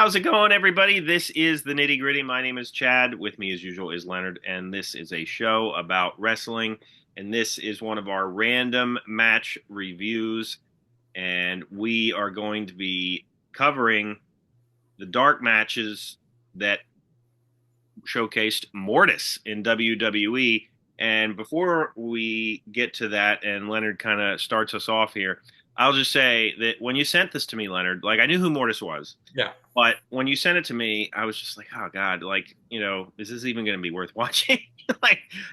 How's it going, everybody? This is the Nitty Gritty. My name is Chad. With me, as usual, is Leonard, and this is a show about wrestling. And this is one of our random match reviews. And we are going to be covering the dark matches that showcased Mortis in WWE. And before we get to that, and Leonard kind of starts us off here, I'll just say that when you sent this to me, Leonard, like I knew who Mortis was. Yeah. But when you sent it to me, I was just like, oh God, like, is this even going to be worth watching?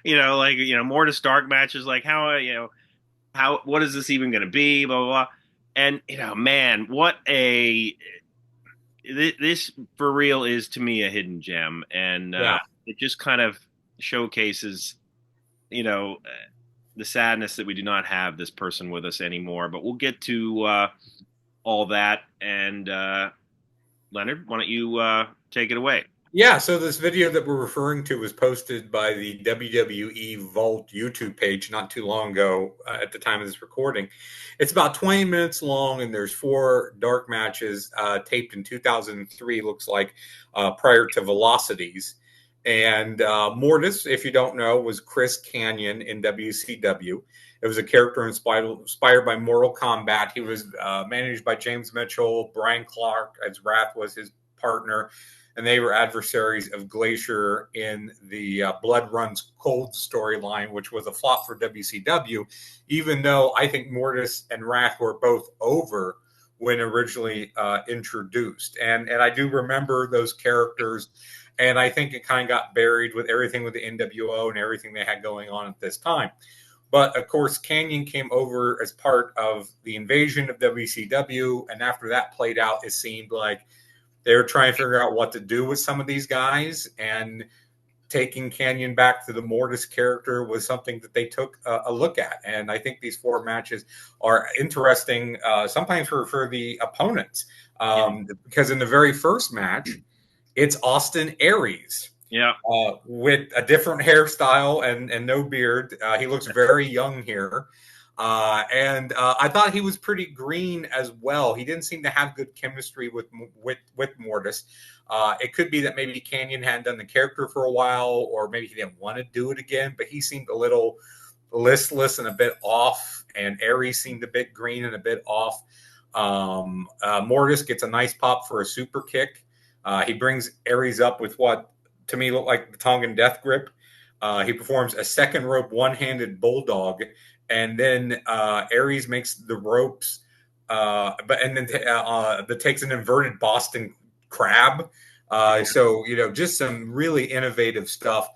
Mortis dark matches, like what is this even going to be? Blah, blah, blah. And, man, this for real is to me a hidden gem. And Yeah. it just kind of showcases, you know, uh, the sadness that we do not have this person with us anymore. But we'll get to all that. And Leonard, why don't you take it away? Yeah. So this video that we're referring to was posted by the WWE Vault YouTube page not too long ago at the time of this recording. It's about 20 minutes long, and there's four dark matches taped in 2003, looks like, prior to Velocities. And Mortis, if you don't know, was Chris Kanyon in WCW. It was a character inspired by Mortal Kombat. He was managed by James Mitchell. Brian Clark as Wrath was his partner, and they were adversaries of Glacier in the Blood Runs Cold storyline, which was a flop for WCW, even though I think Mortis and Wrath were both over when originally introduced. And I do remember those characters, and I think it kind of got buried with everything with the NWO and everything they had going on at this time. But of course, Kanyon came over as part of the invasion of WCW, and after that played out, it seemed like they were trying to figure out what to do with some of these guys, and taking Kanyon back to the Mortis character was something that they took a look at. And I think these four matches are interesting, sometimes for the opponents, because in the very first match, it's Austin Aries. Yeah. With a different hairstyle and no beard. He looks very young here. And I thought he was pretty green as well. He didn't seem to have good chemistry with Mortis. It could be that maybe Kanyon hadn't done the character for a while, or maybe he didn't want to do it again, but he seemed a little listless and a bit off, and Aries seemed a bit green and a bit off. Mortis gets a nice pop for a super kick. He brings Aries up with what to me looked like the Tongan death grip. He performs a second rope one-handed bulldog, and then Aries makes the ropes, that takes an inverted Boston crab. So just some really innovative stuff.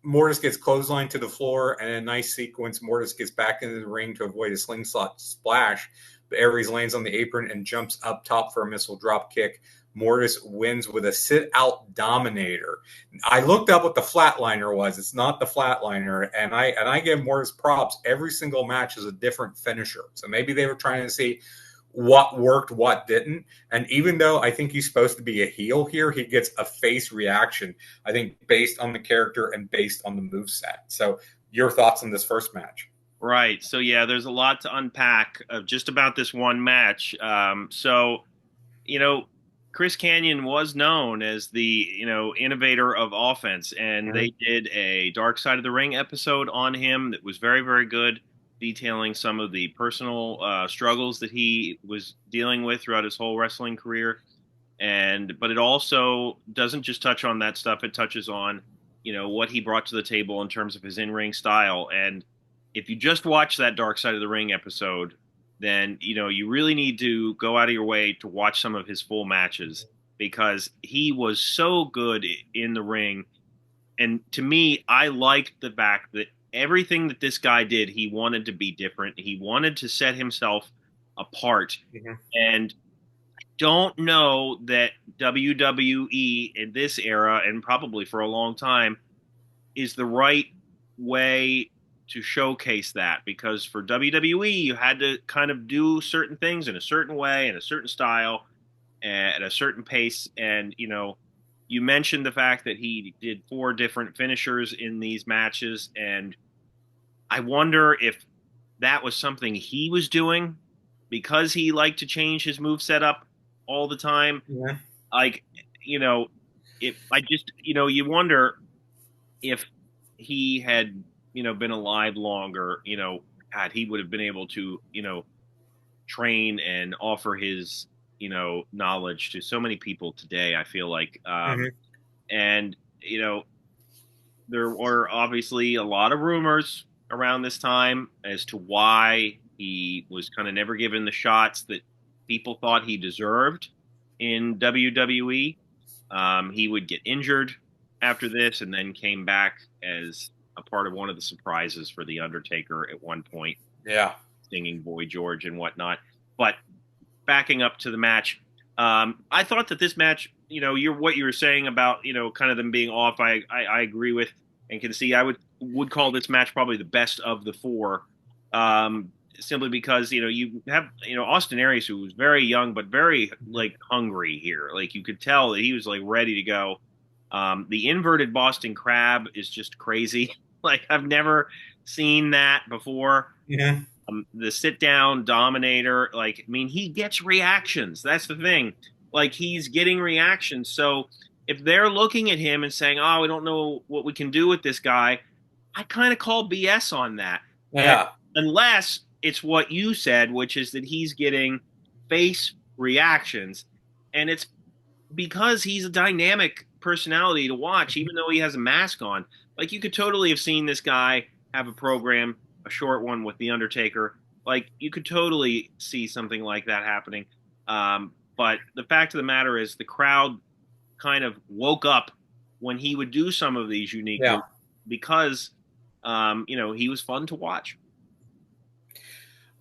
Mortis gets clotheslined to the floor, and in a nice sequence, Mortis gets back into the ring to avoid a slingshot splash. But Aries lands on the apron and jumps up top for a missile drop kick. Mortis wins with a sit-out dominator. I looked up what the flatliner was. It's not the flatliner, and I give Mortis props. Every single match is a different finisher. So maybe they were trying to see what worked, what didn't. And even though I think he's supposed to be a heel here, he gets a face reaction, I think, based on the character and based on the moveset. So your thoughts on this first match? Right. So, yeah, there's a lot to unpack of just about this one match. Chris Kanyon was known as the, innovator of offense, and they did a Dark Side of the Ring episode on him that was very, very good, detailing some of the personal struggles that he was dealing with throughout his whole wrestling career. But it also doesn't just touch on that stuff. It touches on, what he brought to the table in terms of his in-ring style. And if you just watch that Dark Side of the Ring episode, then you really need to go out of your way to watch some of his full matches, because he was so good in the ring. And to me, I liked the fact that everything that this guy did, he wanted to be different. He wanted to set himself apart. Mm-hmm. And I don't know that WWE in this era, and probably for a long time, is the right way to showcase that, because for WWE you had to kind of do certain things in a certain way, in a certain style, at a certain pace. And you mentioned the fact that he did four different finishers in these matches, and I wonder if that was something he was doing because he liked to change his move setup, all the time. Yeah. Like, you know, if I just, you wonder if he had, been alive longer, God, he would have been able to, train and offer his, knowledge to so many people today, I feel like. Mm-hmm. And, there were obviously a lot of rumors around this time as to why he was kind of never given the shots that people thought he deserved in WWE. He would get injured after this and then came back as a part of one of the surprises for The Undertaker at one point, Yeah. singing Boy George and whatnot. But backing up to the match, I thought that this match, what you were saying about, kind of them being off, I agree with and can see. I would call this match probably the best of the four, simply because you have Austin Aries, who was very young but very like hungry here. Like you could tell that he was like ready to go. The inverted Boston Crab is just crazy. Like I've never seen that before. Yeah. The sit down dominator, like, I mean, he gets reactions. That's the thing. Like, he's getting reactions. So if they're looking at him and saying, oh, we don't know what we can do with this guy, I kind of call BS on that. Yeah. And unless it's what you said, which is that he's getting face reactions. And it's because he's a dynamic personality to watch, even though he has a mask on. Like, you could totally have seen this guy have a program, a short one with The Undertaker. Like, you could totally see something like that happening. But the fact of the matter is the crowd kind of woke up when he would do some of these unique moves because, he was fun to watch.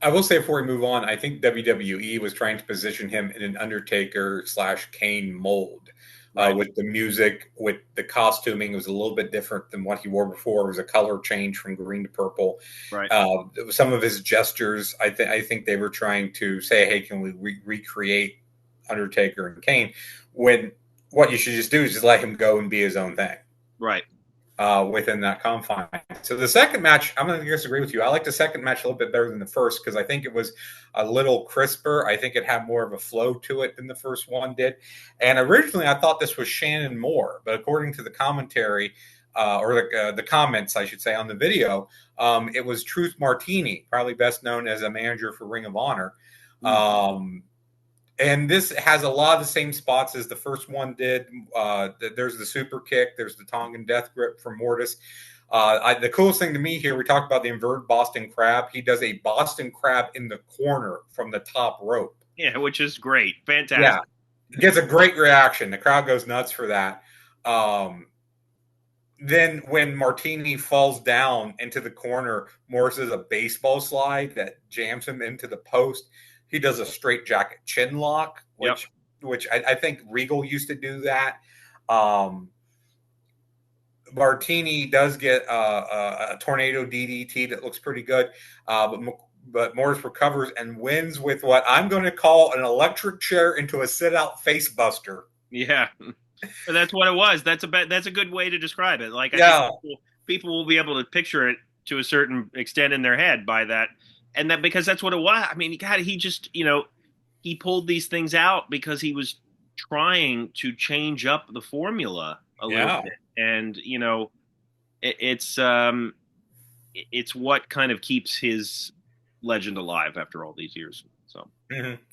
I will say before we move on, I think WWE was trying to position him in an Undertaker/Kane mold. Right. With the music, with the costuming, it was a little bit different than what he wore before. It was a color change from green to purple. Right. Some of his gestures, I think they were trying to say, "Hey, can we recreate Undertaker and Kane?" When what you should just do is just let him go and be his own thing. Right. Within that confine. So the second match, I'm going to disagree with you. I like the second match a little bit better than the first because I think it was a little crisper. I think it had more of a flow to it than the first one did. And originally I thought this was Shannon Moore, but according to the commentary, or the comments, I should say, on the video, it was Truth Martini, probably best known as a manager for Ring of Honor. And this has a lot of the same spots as the first one did. There's the super kick. There's the Tongan death grip from Mortis. The coolest thing to me here, we talked about the inverted Boston Crab. He does a Boston Crab in the corner from the top rope. Yeah, which is great. Fantastic. Yeah, it gets a great reaction. The crowd goes nuts for that. Then when Martini falls down into the corner, Morris does a baseball slide that jams him into the post. He does a straight jacket chin lock, which I think Regal used to do that. Martini does get a tornado DDT that looks pretty good, but Morris recovers and wins with what I'm going to call an electric chair into a sit-out face buster. Yeah, that's what it was. That's a good way to describe it. Like, I think people will be able to picture it to a certain extent in their head by that. And that because that's what it was. I mean, God, he just, he pulled these things out because he was trying to change up the formula a little bit. And, it's what kind of keeps his legend alive after all these years. So,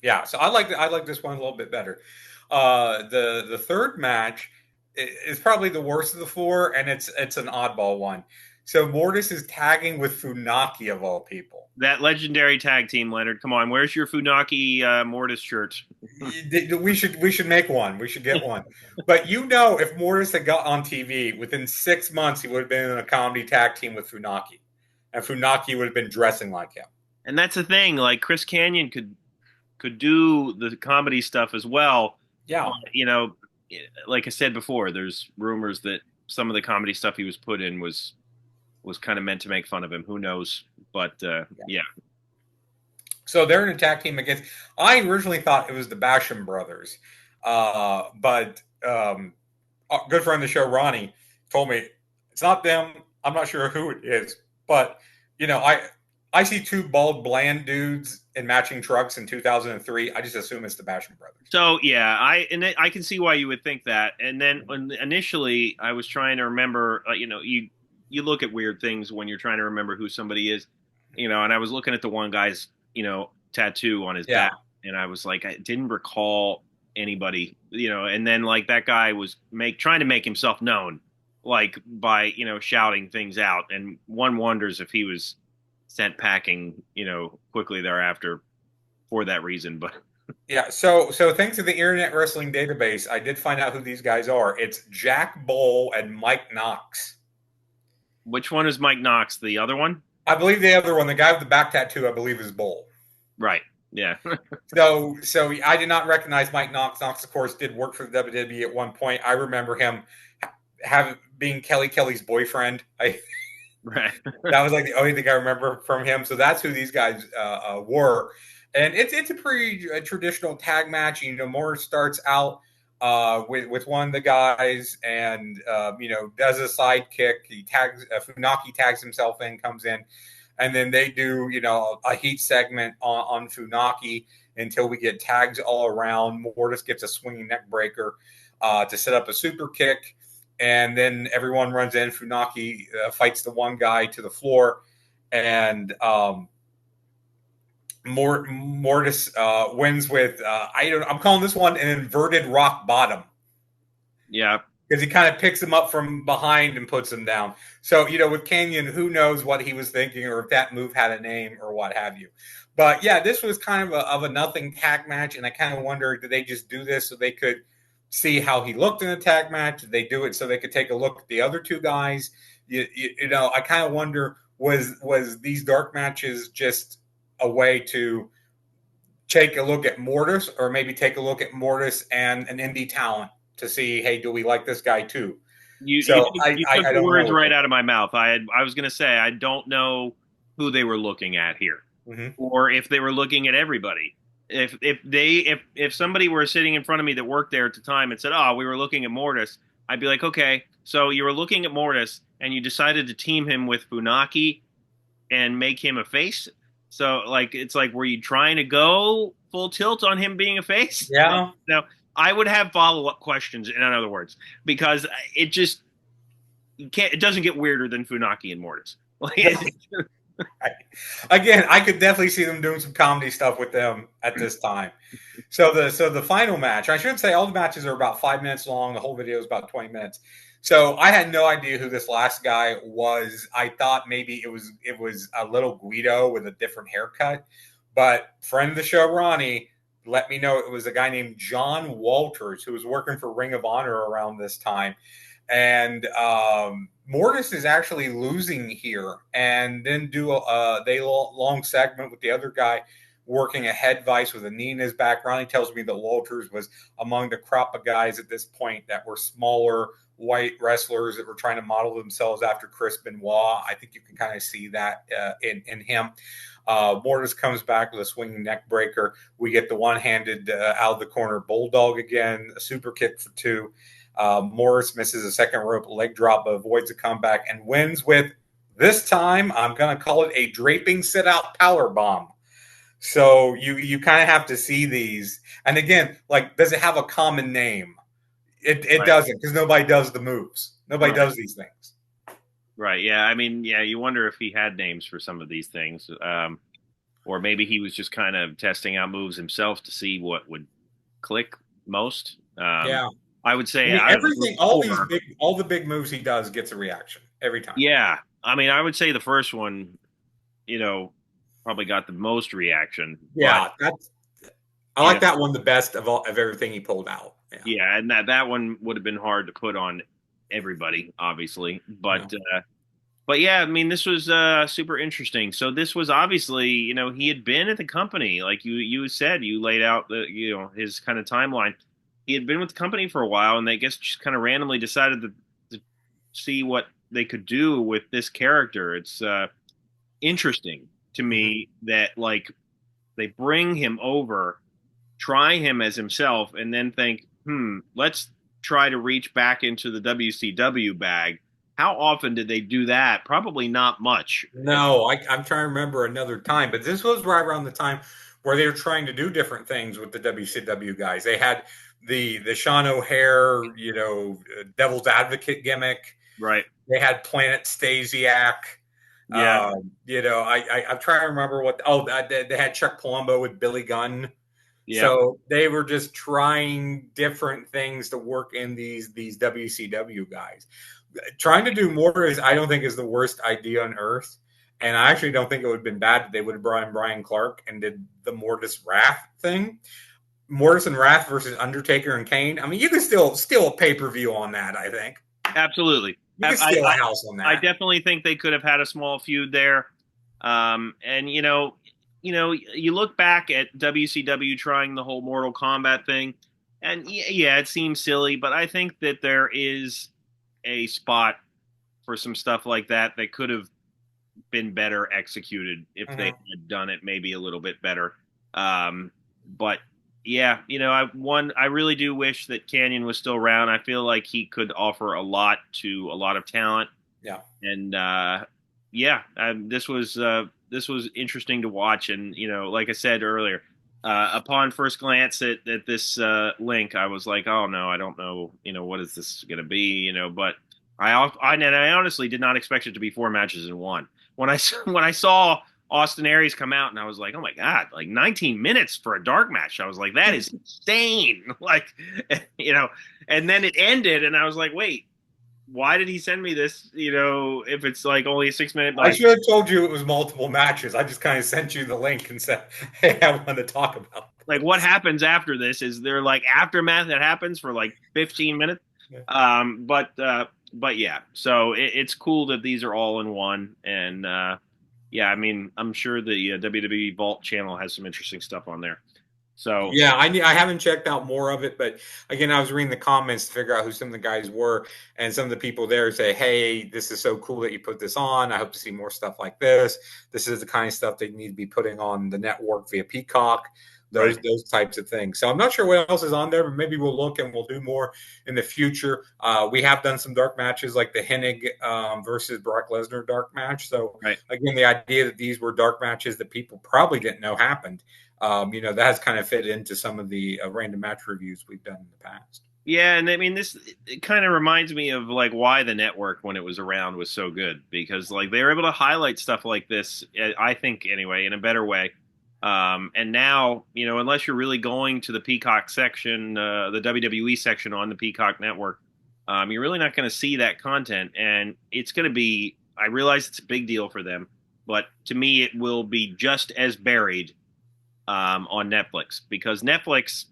yeah. So I like this one a little bit better. The third match is probably the worst of the four, and it's an oddball one. So Mortis is tagging with Funaki of all people. That legendary tag team, Leonard. Come on, where's your Funaki Mortis shirt? We should make one. We should get one. But if Mortis had got on TV within 6 months, he would have been in a comedy tag team with Funaki, and Funaki would have been dressing like him. And that's the thing. Like Chris Kanyon could do the comedy stuff as well. Yeah. Like I said before, there's rumors that some of the comedy stuff he was put in was kind of meant to make fun of him. Who knows? But yeah. So they're in a tag team against. I originally thought it was the Basham brothers, but a good friend of the show, Ronnie, told me it's not them. I'm not sure who it is, but I see two bald, bland dudes in matching trucks in 2003. I just assume it's the Basham brothers. So yeah, I can see why you would think that. And then initially, I was trying to remember. You look at weird things when you're trying to remember who somebody is, And I was looking at the one guy's tattoo on his Yeah. back, and I was like, I didn't recall anybody, And then like that guy was trying to make himself known, like by shouting things out, and one wonders if he was sent packing, quickly thereafter for that reason, but. Yeah, so thanks to the Internet Wrestling Database, I did find out who these guys are. It's Jack Bull and Mike Knox. Which one is Mike Knox? The other one? I believe the other one, the guy with the back tattoo, I believe is Bull. Right. Yeah. So I did not recognize Mike Knox. Knox, of course, did work for the WWE at one point. I remember him being Kelly's boyfriend. Right. That was like the only thing I remember from him. So that's who these guys were. And it's a pretty traditional tag match. Morris starts out with one of the guys and, does a side kick. He tags, Funaki tags himself in, comes in. And then they do, a heat segment on Funaki until we get tags all around. Mortis gets a swinging neck breaker to set up a super kick. And then everyone runs in. Funaki fights the one guy to the floor. And Mortis wins with, I'm calling this one an inverted rock bottom. Yeah. Because he kind of picks him up from behind and puts him down. So, with Kanyon, who knows what he was thinking or if that move had a name or what have you. But, yeah, this was kind of a nothing tag match, and I kind of wonder, did they just do this so they could see how he looked in the tag match? Did they do it so they could take a look at the other two guys? I kind of wonder, was these dark matches just a way to take a look at Mortis or maybe take a look at Mortis and an indie talent? To see, hey, do we like this guy too? You took the words right out of my mouth. I was going to say I don't know who they were looking at here, or if they were looking at everybody. If somebody were sitting in front of me that worked there at the time and said, "Oh, we were looking at Mortis," I'd be like, "Okay, so you were looking at Mortis and you decided to team him with Funaki and make him a face." So, it's like, were you trying to go full tilt on him being a face? Yeah. No. I would have follow-up questions, in other words, because it doesn't get weirder than Funaki and Mortis. Again, I could definitely see them doing some comedy stuff with them at this time. So the final match, I should say all the matches are about 5 minutes long. The whole video is about 20 minutes. So I had no idea who this last guy was. I thought maybe it was a little Guido with a different haircut. But friend of the show, Ronnie, let me know it was a guy named John Walters who was working for Ring of Honor around this time. And Mortis is actually losing here and then do a long segment with the other guy working a head vice with a knee in his back. Ronnie tells me that Walters was among the crop of guys at this point that were smaller white wrestlers that were trying to model themselves after Chris Benoit. I think you can kind of see that in him. Mortis comes back with a swinging neck breaker. We get the one-handed out of the corner bulldog again, a super kick for 2. Morris misses a second rope leg drop, but avoids a comeback and wins with, this time, I'm going to call it a draping sit-out power bomb. So you kind of have to see these. And again, does it have a common name? It doesn't, because nobody does the moves. Nobody does these things. Right. Yeah. I mean, yeah, you wonder if he had names for some of these things. Or maybe he was just kind of testing out moves himself to see what would click most. Yeah. I would say all the big moves he does gets a reaction every time. Yeah. I mean, I would say the first one, probably got the most reaction. Yeah. I like that one the best of everything he pulled out. Yeah. And that one would have been hard to put on everybody, obviously, but yeah, I mean, this was super interesting. So this was obviously, he had been at the company, like you said, you laid out his kind of timeline. He had been with the company for a while, and they just kind of randomly decided to see what they could do with this character. It's interesting to me that they bring him over, try him as himself, and then think, let's try to reach back into the WCW bag how often did they do that? Probably not much. No, I'm trying to remember another time, but this was right around the time where they were trying to do different things with the WCW guys. They had the Sean O'Hare, Devil's Advocate gimmick. Right. They had Planet Stasiak. Yeah. I'm trying to remember what. Oh, they had Chuck Palumbo with Billy Gunn. Yeah. So they were just trying different things to work in these WCW guys. Trying to do more is, I don't think, is the worst idea on earth. And I actually don't think it would have been bad if they would have brought in Brian Clark and did the Mortis Wrath thing. Mortis and Wrath versus Undertaker and Kane. I mean, you can still steal a pay-per-view on that, I think. Absolutely. You can steal a house on that. I definitely think they could have had a small feud there. And you look back at WCW trying the whole Mortal Kombat thing, and yeah, it seems silly, but I think that there is a spot for some stuff like that that could have been better executed if they had done it maybe a little bit better. But yeah, I really do wish that Kanyon was still around. I feel like he could offer a lot to a lot of talent. Yeah. And this was interesting to watch. And like I said earlier, upon first glance at this link, I was like, oh no, I don't know, what is this going to be, but I honestly did not expect it to be 4 matches in one. When I saw Austin Aries come out, and I was like, oh my God, like 19 minutes for a dark match. I was like, that is insane. Like, and then it ended, and I was like, wait, why did he send me this? If it's like only a 6-minute. I should have told you it was multiple matches. I just kind of sent you the link and said, hey, I want to talk about it. Like, what happens after this? Is there like aftermath that happens for like 15 minutes? Yeah. But yeah, so it's cool that these are all in one. And yeah, I mean, I'm sure the WWE Vault channel has some interesting stuff on there. So yeah, I haven't checked out more of it, but again, I was reading the comments to figure out who some of the guys were, and some of the people there say, "Hey, this is so cool that you put this on. I hope to see more stuff like this. This is the kind of stuff they need to be putting on the network via Peacock." Those types of things. So I'm not sure what else is on there, but maybe we'll look and we'll do more in the future. We have done some dark matches like the Hennig versus Brock Lesnar dark match. So again, the idea that these were dark matches that people probably didn't know happened, that has kind of fit into some of the random match reviews we've done in the past. Yeah, and I mean, it kind of reminds me of like why the network, when it was around, was so good, because like they were able to highlight stuff like this, I think anyway, in a better way. And now, unless you're really going to the Peacock section, the WWE section on the Peacock network, you're really not going to see that content. And it's going to be, I realize it's a big deal for them, but to me, it will be just as buried on Netflix, because Netflix,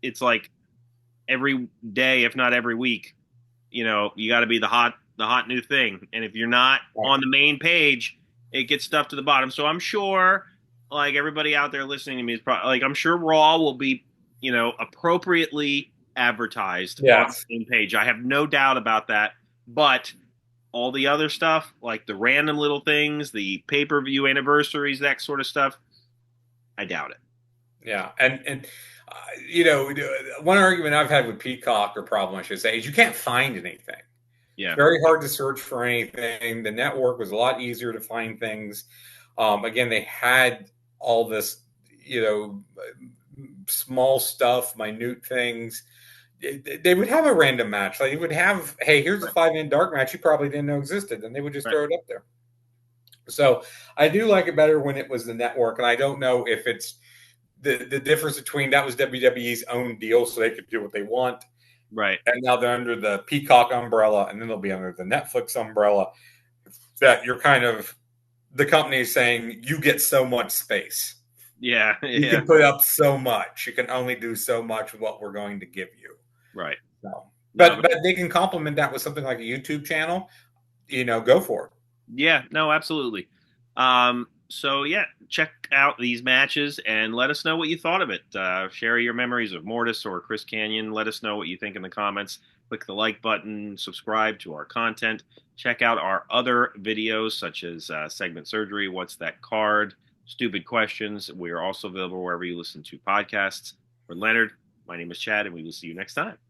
it's like every day, if not every week, you got to be the hot new thing. And if you're not on the main page, it gets stuff to the bottom. So I'm sure, like, everybody out there listening to me is probably like, I'm sure Raw will be, appropriately advertised on the same page. I have no doubt about that. But all the other stuff, like the random little things, the pay-per-view anniversaries, that sort of stuff, I doubt it. Yeah, and one argument I've had with Peacock, or problem I should say, is you can't find anything. Yeah, it's very hard to search for anything. The network was a lot easier to find things. Again, they had all this, small stuff, minute things. They would have a random match. Like, they would have, hey, here's a 5-minute dark match you probably didn't know existed, and they would just throw it up there. So I do like it better when it was the network, and I don't know if it's the difference between that was WWE's own deal, so they could do what they want. Right. And now they're under the Peacock umbrella, and then they'll be under the Netflix umbrella. That you're kind of, the company is saying, you get so much space. Yeah. You can put up so much. You can only do so much with what we're going to give you. Right. So, but they can complement that with something like a YouTube channel. Go for it. Yeah, no, absolutely. So yeah, check out these matches and let us know what you thought of it. Share your memories of Mortis or Chris Kanyon. Let us know what you think in the comments. Click the like button, subscribe to our content. Check out our other videos, such as Segment Surgery, What's That Card, Stupid Questions. We are also available wherever you listen to podcasts. For Leonard, my name is Chad, and we will see you next time.